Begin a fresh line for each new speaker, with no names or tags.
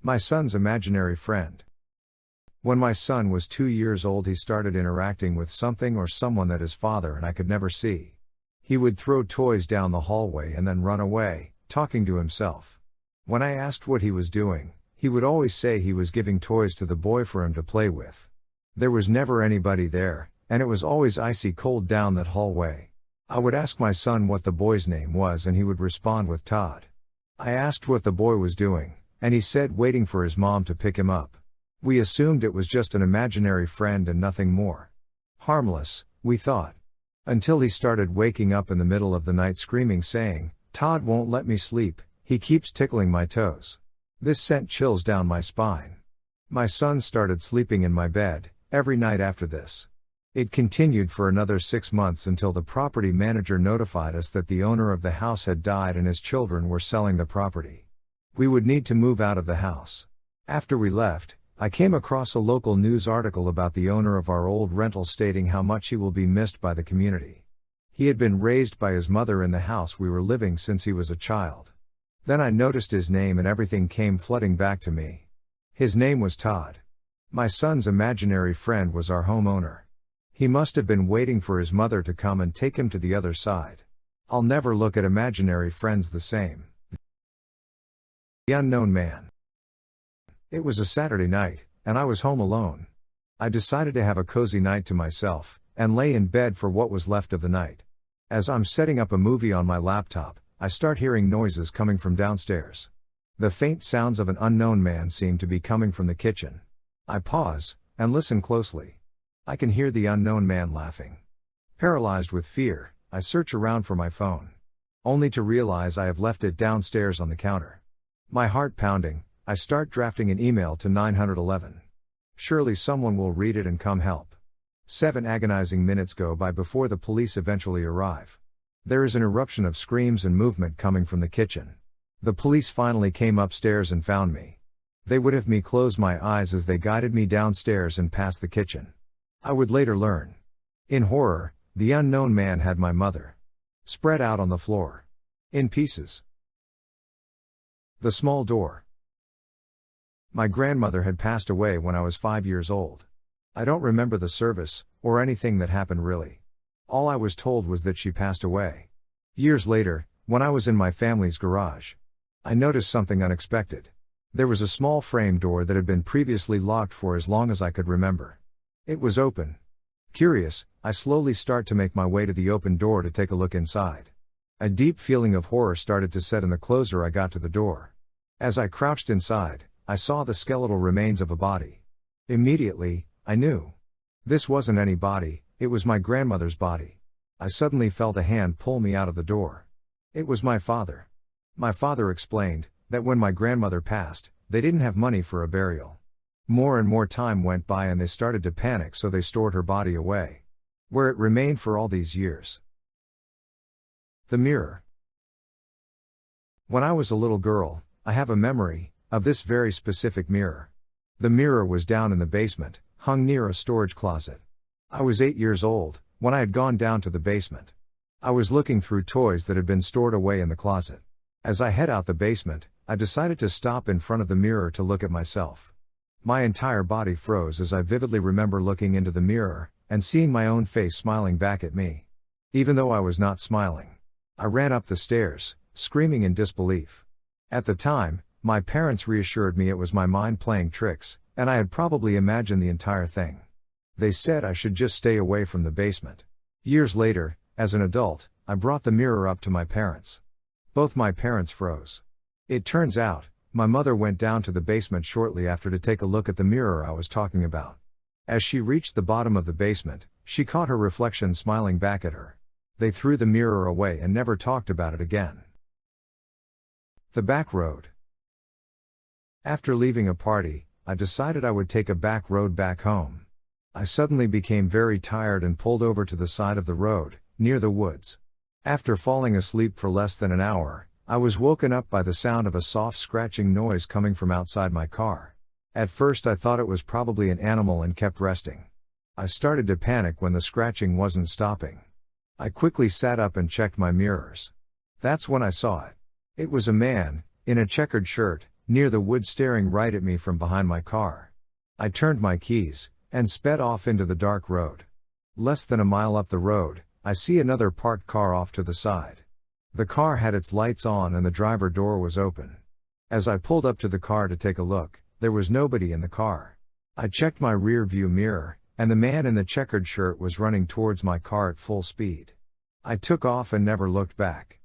My son's imaginary friend. When my son was 2 years old, he started interacting with something or someone that his father and I could never see. He would throw toys down the hallway and then run away, talking to himself. When I asked what he was doing, he would always say he was giving toys to the boy for him to play with. There was never anybody there, and it was always icy cold down that hallway. I would ask my son what the boy's name was and he would respond with Todd. I asked what the boy was doing, and he said waiting for his mom to pick him up. We assumed it was just an imaginary friend and nothing more. Harmless, we thought. Until he started waking up in the middle of the night screaming, saying, "Todd won't let me sleep, he keeps tickling my toes." This sent chills down my spine. My son started sleeping in my bed every night after this. It continued for another 6 months until the property manager notified us that the owner of the house had died and his children were selling the property. We would need to move out of the house. After we left, I came across a local news article about the owner of our old rental stating how much he will be missed by the community. He had been raised by his mother in the house we were living since he was a child. Then I noticed his name and everything came flooding back to me. His name was Todd. My son's imaginary friend was our homeowner. He must have been waiting for his mother to come and take him to the other side. I'll never look at imaginary friends the same. The Unknown Man. It was a Saturday night, and I was home alone. I decided to have a cozy night to myself, and lay in bed for what was left of the night. As I'm setting up a movie on my laptop, I start hearing noises coming from downstairs. The faint sounds of an unknown man seem to be coming from the kitchen. I pause, and listen closely. I can hear the unknown man laughing. Paralyzed with fear, I search around for my phone. Only to realize I have left it downstairs on the counter. My heart pounding, I start drafting an email to 911. Surely someone will read it and come help. 7 agonizing minutes go by before the police eventually arrive. There is an eruption of screams and movement coming from the kitchen. The police finally came upstairs and found me. They would have me close my eyes as they guided me downstairs and past the kitchen. I would later learn. In horror, the unknown man had my mother spread out on the floor. In pieces. The small door. My grandmother had passed away when I was 5 years old. I don't remember the service, or anything that happened really. All I was told was that she passed away. Years later, when I was in my family's garage, I noticed something unexpected. There was a small frame door that had been previously locked for as long as I could remember. It was open. Curious, I slowly start to make my way to the open door to take a look inside. A deep feeling of horror started to set in the closer I got to the door. As I crouched inside, I saw the skeletal remains of a body. Immediately, I knew. This wasn't any body, it was my grandmother's body. I suddenly felt a hand pull me out of the door. It was my father. My father explained that when my grandmother passed, they didn't have money for a burial. More and more time went by and they started to panic, so they stored her body away, where it remained for all these years. The mirror. When I was a little girl, I have a memory of this very specific mirror. The mirror was down in the basement, hung near a storage closet. I was 8 years old when I had gone down to the basement. I was looking through toys that had been stored away in the closet. As I head out the basement, I decided to stop in front of the mirror to look at myself. My entire body froze as I vividly remember looking into the mirror and seeing my own face smiling back at me. Even though I was not smiling, I ran up the stairs, screaming in disbelief. At the time, my parents reassured me it was my mind playing tricks, and I had probably imagined the entire thing. They said I should just stay away from the basement. Years later, as an adult, I brought the mirror up to my parents. Both my parents froze. It turns out, my mother went down to the basement shortly after to take a look at the mirror I was talking about. As she reached the bottom of the basement, she caught her reflection smiling back at her. They threw the mirror away and never talked about it again. The back road. After leaving a party, I decided I would take a back road back home. I suddenly became very tired and pulled over to the side of the road, near the woods. After falling asleep for less than an hour, I was woken up by the sound of a soft scratching noise coming from outside my car. At first I thought it was probably an animal and kept resting. I started to panic when the scratching wasn't stopping. I quickly sat up and checked my mirrors. That's when I saw it. It was a man, in a checkered shirt, near the wood, staring right at me from behind my car. I turned my keys, and sped off into the dark road. Less than a mile up the road, I see another parked car off to the side. The car had its lights on and the driver door was open. As I pulled up to the car to take a look, there was nobody in the car. I checked my rear view mirror, and the man in the checkered shirt was running towards my car at full speed. I took off and never looked back.